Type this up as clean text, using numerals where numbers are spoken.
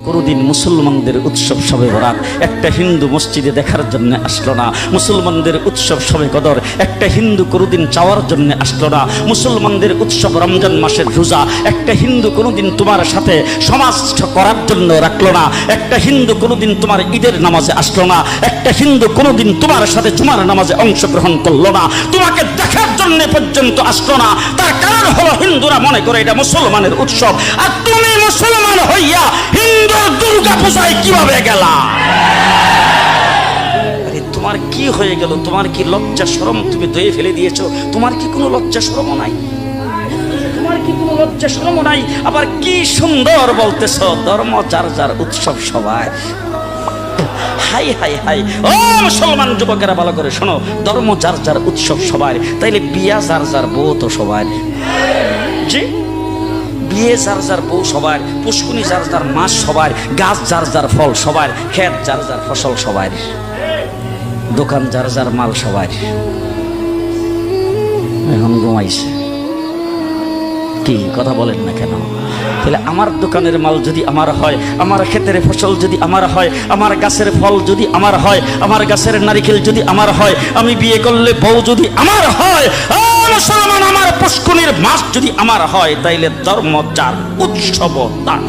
কোনোদিন মুসলমানদের উৎসব শবে বরাত একটা হিন্দু মসজিদে দেখার জন্য আসলো না। মুসলমানদের উৎসব শবে কদর একটা হিন্দু কোনোদিন চাওয়ার জন্য আসলো না। মুসলমানদের উৎসব রমজান মাসের রোজা একটা হিন্দু কোনোদিন তোমার সাথে সমাজ করার জন্য রাখলো না। একটা হিন্দু কোনোদিন তোমার ঈদের নামাজে আসলো না। একটা হিন্দু কোনোদিন তোমার সাথে জুমার নামাজে অংশগ্রহণ করলো না। তোমাকে দেখার জন্য পর্যন্ত আসলো না। তার কারণ হলো হিন্দুরা মনে করে এটা মুসলমানের উৎসব, আর তুমি মুসলমান হইয়া হিন্দু দুর্গা পূজায় কিভাবে গেলা? আরে তোমার কি হয়ে গেল? তোমার কি লজ্জা শরম তুমি ধুয়ে ফেলে দিয়েছো? তোমার কি কোনো লজ্জা শরম নাই? তোমার কি কোনো লজ্জা শরম নাই? আবার কি সুন্দর বলতেছ, ধর্ম যার যার উৎসব সবাই। হাই হাই হাই, ও মুসলমান যুবকেরা ভালো করে শোনো, ধর্ম যার যার উৎসব সবার, তাইলে বিয়া যার যার বউ তো সবার। জি, বিয়ে যার যার বউ সবার, পুষ্কুনি যার যার মাছ সবার, গাছ যার যার ফল সবার, ক্ষেত যার যার ফসল সবার, দোকান যার যার মাল সবার। এখন ঘুমাইছে কি কথা বলেন না কেন? তাহলে আমার দোকানের মাল যদি আমার হয়, আমার ক্ষেতের ফসল যদি আমার হয়, আমার গাছের ফল যদি আমার হয়, আমার গাছের নারিকেল যদি আমার হয়, আমি বিয়ে করলে বউ যদি আমার হয়, মুসলমান আমার পুষ্কুনির মাছ যদি আমার হয়, তাইলে ধর্ম যার উৎসব তার।